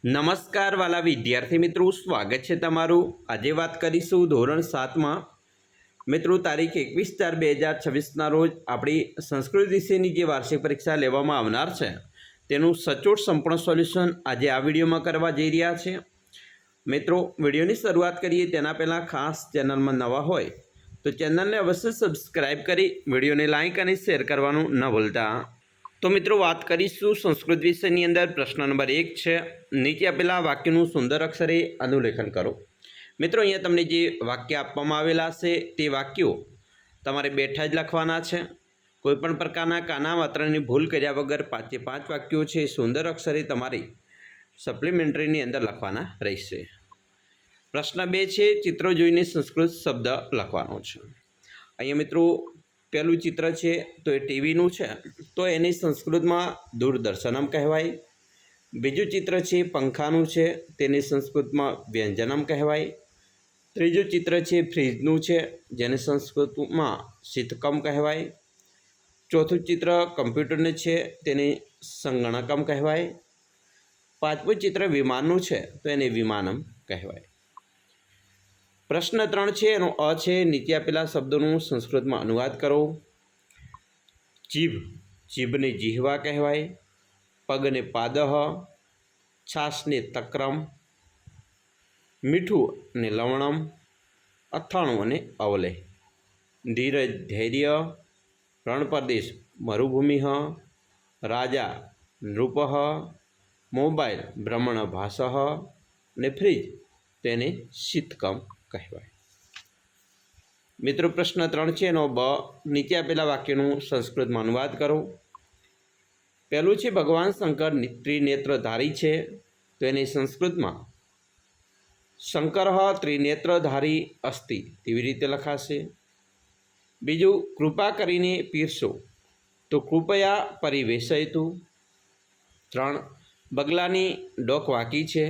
નમસ્કાર વાલા વિદ્યાર્થી મિત્રો, સ્વાગત છે તમારું। આજે વાત કરીશું ધોરણ 7માં મિત્રો તારીખ 21/4/2026ના રોજ આપણી સંસ્કૃત વિષયની જે વાર્ષિક પરીક્ષા લેવામાં આવનાર છે તેનું સચોટ સંપૂર્ણ સોલ્યુશન આજે આ વિડીયોમાં કરવા જઈ રહ્યા છે। મિત્રો વિડીયોની શરૂઆત કરીએ તેના પહેલાં ખાસ ચેનલમાં નવા હોય તો ચેનલને અવશ્ય સબસ્ક્રાઈબ કરી વિડીયોને લાઇક અને શેર કરવાનું ન ભૂલતા। તો મિત્રો વાત કરીશું સંસ્કૃત વિષયની અંદર પ્રશ્ન નંબર 1 છે, નીચે આપેલા વાક્યનું સુંદર અક્ષરે અનુલેખન કરો। મિત્રો અહીંયા તમને જે વાક્ય આપવામાં આવેલા છે તે વાક્યો તમારે બેઠા જ લખવાના છે। કોઈપણ પ્રકારના કાના માત્રાની ભૂલ કર્યા વગર 5 વાક્યો છે સુંદર અક્ષરે તમારી સપ્લિમેન્ટરીની અંદર લખવાના રહેશે। પ્રશ્ન 2 છે, ચિત્રો જોઈને સંસ્કૃત શબ્દ લખવાનો છે। અહીંયા મિત્રો પહેલું ચિત્ર છે તો એ ટીવીનું છે, તો એની સંસ્કૃતમાં દૂરદર્શનમ કહેવાય। બીજું ચિત્ર છે પંખાનું છે, તેની સંસ્કૃતમાં વ્યંજનમ કહેવાય। ત્રીજું ચિત્ર છે ફ્રીજનું છે, જેને સંસ્કૃતમાં શીતકમ કહેવાય। ચોથું ચિત્ર કમ્પ્યુટરનું છે, તેને સંગણકમ કહેવાય। પાંચમું ચિત્ર વિમાનનું છે તો એને વિમાનમ કહેવાય। પ્રશ્ન 3 છે, એનો અ છે, નીચે આપેલા શબ્દોનું સંસ્કૃતમાં અનુવાદ કરો। જીભ, જીભને જીહવા કહેવાય। પગને પાદહ, છાશને તક્રમ, મીઠું અને લવણમ, અથાણું અને અવલે, ધીરજ ધૈર્ય, રણપ્રદેશ મરુભૂમિ, રાજા નૃપ, મોબાઈલ ભ્રમણભાસ અને ફ્રીજ તેને શીતકમ કહેવાય। મિત્રો પ્રશ્ન 3 છે, એનો બ, નીચે આપેલા વાક્યનું સંસ્કૃતમાં અનુવાદ કરો। પહેલું છે ભગવાન શંકર ત્રિનેત્રધારી છે, તો એની સંસ્કૃતમાં શંકર ત્રિનેત્રધારી અસ્તિ તેવી રીતે લખાશે। બીજું, કૃપા કરીને પીરસો, તો કૃપયા પરિવેશયતુ। 3, બગલાની ડોક વાંકી છે,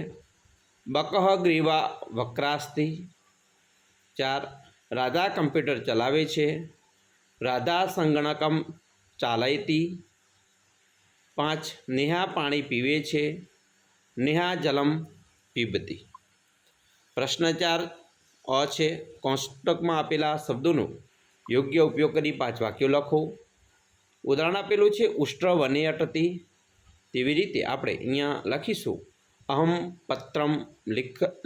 બકહ ગ્રીવા વક્રાસ્તિ। 4, રાધા કમ્પ્યુટર ચલાવે છે, રાધા સંગણકમ ચાલયતી। 5, નેહા પાણી પીવે છે, નેહા જલમ પીબતી। પ્રશ્ન 4 અ છે, કોષ્ટકમાં આપેલા શબ્દોનો યોગ્ય ઉપયોગ કરી 5 વાક્યો લખો। ઉદાહરણ આપેલું છે ઉષ્ટ્ર વને અટતી, તેવી રીતે આપણે અહીંયા લખીશું અહમ પત્રમ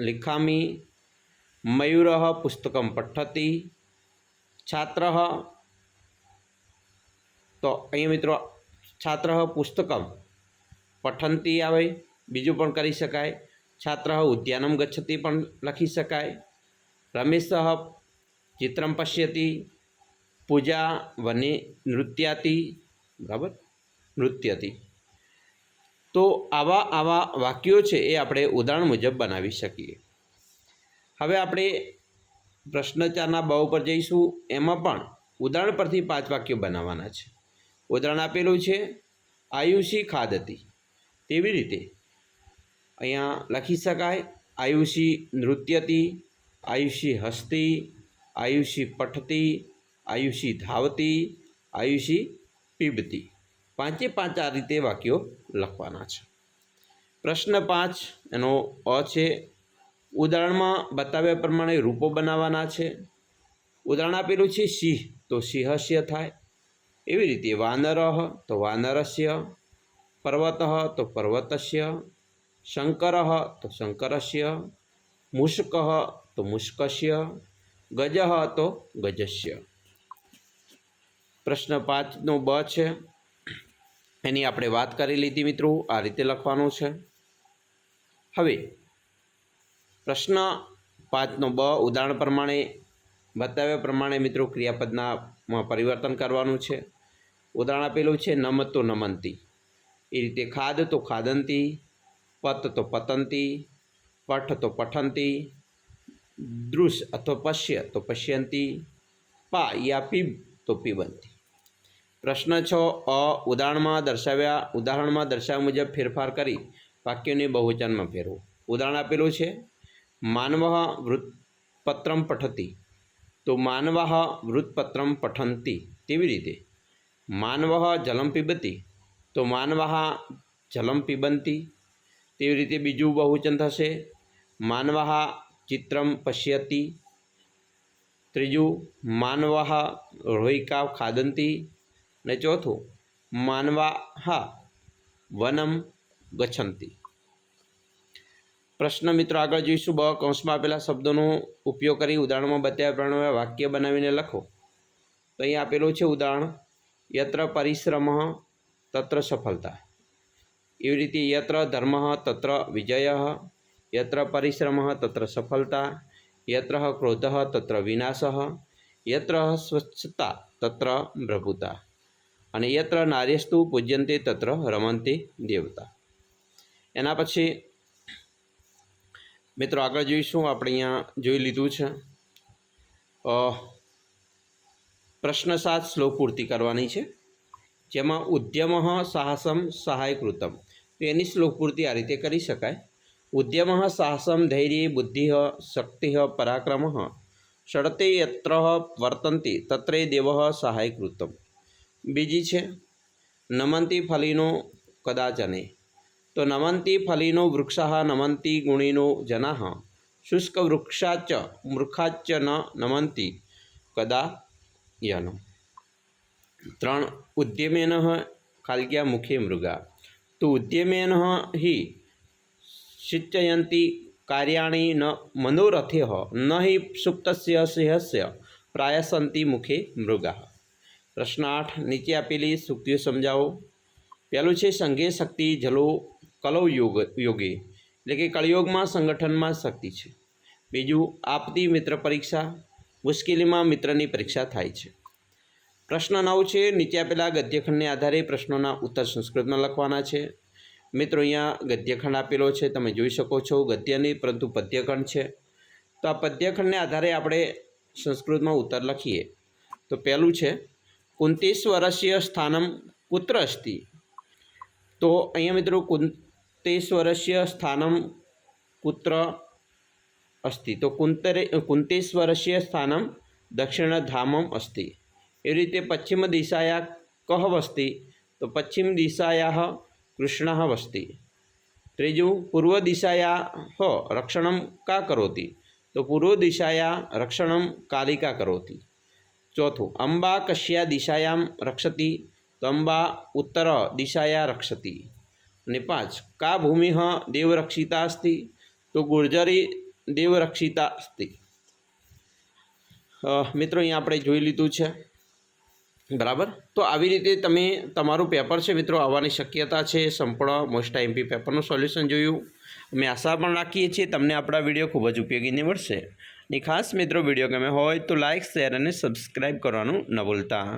લિખામી, મયુર પુસ્તકમ પઠ્ઠતિ, છાત્ર, તો અહીંયા મિત્રો છાત્ર પુસ્તકમ પઠંતી આવે, બીજું પણ કરી શકાય। છાત્ર ઉદ્યાનમ ગચ્છતિ પણ લખી શકાય। રમેશ ચિત્રમ પશ્યતિ, પૂજા વને નૃત્યાતિ, બરાબર, નૃત્યતિ। તો આવા વાક્યો છે એ આપણે ઉદાહરણ મુજબ બનાવી શકીએ। હવે આપણે પ્રશ્ન 4ના બ ઉપર જઈશું, એમાં પણ ઉદાહરણ પરથી 5 વાક્યો બનાવવાના છે। ઉદાહરણ આપેલું છે આયુષી ખાદતી, તેવી રીતે અહીંયા લખી શકાય આયુષી નૃત્યતી, આયુષી હસતી, આયુષી પઠતી, આયુષી ધાવતી, આયુષી પીબતી। 5 આ રીતે વાક્યો લખવાના છે। પ્રશ્ન 5 એનો અ છે, ઉદાહરણમાં બતાવ્યા પ્રમાણે રૂપો બનાવવાના છે। ઉદાહરણ આપેલું છે સિંહ, તો સિંહસ્ય થાય। એવી રીતે વાનર તો વાનરસ્ય, પર્વત તો પર્વતસ્ય, શંકર તો શંકરસ્ય, મૂષક તો મૂષકસ્ય, ગજ તો ગજસ્ય। પ્રશ્ન 5નો બ છે, એની આપણે વાત કરી લીધી મિત્રો, આ રીતે લખવાનું છે। હવે પ્રશ્ન 5નો બ, ઉદાહરણ પ્રમાણે બતાવ્યા પ્રમાણે મિત્રો ક્રિયાપદમાં પરિવર્તન કરવાનું છે। ઉદાહરણ આપેલું છે નમ તો નમંતી, એ રીતે ખાદ તો ખાદંતી, પત તો પતંતી, પઠ તો પઠંતી, દૃશ અથવા પશ્ય તો પશ્યંતી, પા યા પીબ તો પીબંતી। પ્રશ્ન 6 અ, ઉદાહરણમાં દર્શાવ્યા મુજબ ફેરફાર કરી વાક્યોને બહુવચનમાં ફેરવો। ઉદાહરણ આપેલું છે માનવ વૃત્તપત્રમ પઠતી, તો માનવ વૃત્તપત્રમ પઠંતી, તેવી રીતે માનવ જલમ પીબતી, તો માનવ જલમ પીબંતી। તેવી રીતે બીજું બહુવચન થશે માનવાહ ચિત્રમ પશ્યતિ, ત્રીજું માનવાહ રોહિકા ખાદંતી, અને ચોથું માનવાહ વનમ ગચ્છન્તિ। પ્રશ્ન મિત્રો આગળ જોઈશું। બ કૌંસમાં આપેલા શબ્દોનો ઉપયોગ કરી ઉદાહરણમાં બતાવ્યા પ્રમાણે વાક્ય બનાવીને લખો। તો અહીં આપેલું છે ઉદાહરણ યત્ર પરિશ્રમ તત્ર સફળતા, એવી રીતે યત્ર ધર્મ તત્ર વિજય, યત્ર પરિશ્રમ તત્ર સફળતા, યત્ર ક્રોધ તત્ર વિનાશ, યત્ર સ્વચ્છતા તત્ર પ્રભુતા, અને યત્ર નાર્યસ્તુ પૂજ્યંતે તત્ર રમંતે દેવતા। એના પછી મિત્રો આગળ જોઈશું। આપણે અહીંયા જોઈ લીધું છે પ્રશ્ન 7 શ્લોક પૂર્તિ કરવાની છે, જેમાં ઉદ્યમ સાહસમ સહાયકૃતમ, તો એની શ્લોક પૂર્તિ આ રીતે કરી શકાય। ઉદ્યમ સાહસમ ધૈર્ય બુદ્ધિ શક્તિ પરાક્રમ ષડતે યત્ર વર્તન્તિ તત્રે દેવ સહાયકૃતમ। બીજી છે નમંતી ફલિનો કદાચને, તો નમંતી ફલિનો વૃક્ષ નમંતી ગુણિનો જનાઃ શુષ્ક વૃક્ષાચ મૂર્ખાચ ન નમંતી કદાયન। 3 ઉદ્યમેન કાલ્ક્યા મુખે મૃગા, તો ઉદ્યમેન હિ સિંચયંતિ કાર્યાણિ ન મનોરથે ન હિ સુપ્તસ્ય સિંહસ્ય પ્રાયસંતિ મુખે મૃગા। પ્રશ્ન 8 નીચે આપેલી સૂક્તિઓ સમજાવો। પહેલું છે સંઘે શક્તિ જલો કલૌ યોગે, એટલે કે કળિયુગમાં સંગઠનમાં શક્તિ છે। બીજું આપતી મિત્ર પરીક્ષા, મુશ્કેલીમાં મિત્રની પરીક્ષા થાય છે। પ્રશ્ન 9 છે નીચે આપેલા ગદ્યખંડને આધારે પ્રશ્નોના ઉત્તર સંસ્કૃતમાં લખવાના છે। મિત્રો અહીંયા ગદ્યખંડ આપેલો છે, તમે જોઈ શકો છો, ગદ્ય નહીં પરંતુ પદ્યખંડ છે। તો આ પદ્યખંડને આધારે આપણે સંસ્કૃતમાં ઉત્તર લખીએ। તો પહેલું છે કુંતેશ્વરસ્ય સ્થાનમ કુત્ર અસ્તિ, તો અહીંયા મિત્રો કુંતેશ્વરસ્ય સ્થાનમ કુત્ર અસ્તિ, તો કુંતેશ્વરસ્ય સ્થાનમ દક્ષિણધામમ અસ્તિ। એવી રીતે પશ્ચિમ દિશાયા કહ વસ્તિ, તો પશ્ચિમ દિશાયા કૃષ્ણ વસ્તિ। ત્રીજું પૂર્વ દિશાયા રક્ષણમ કા કરોતિ, તો પૂર્વ દિશાયા રક્ષણમ કાલિકા કરોતિ। ચોથું અંબા કસ્યા દિશાયામ રક્ષતિ, તો અંબા ઉત્તર દિશાયા રક્ષતિ। અને 5 કા ભૂમિ દેવરક્ષિતા અસ્તિ, તો ગુર્જરી દેવરક્ષિતા અસ્તિ। મિત્રો અહીંયા આપણે જોઈ લીધું છે, બરાબર। તો આવી રીતે તમે તમારું પેપર છે મિત્રો આવવાની શક્યતા છે। સંપૂર્ણ મોસ્ટ આઈએમપી પેપરનું સોલ્યુશન જોયું। અમે આશા પણ રાખીએ છીએ તમને આપણા વિડીયો ખૂબ જ ઉપયોગી નીવડશે। અને ખાસ મિત્રો વિડીયો ગમે હોય તો લાઇક શેર અને સબસ્ક્રાઈબ કરવાનું ન ભૂલતા।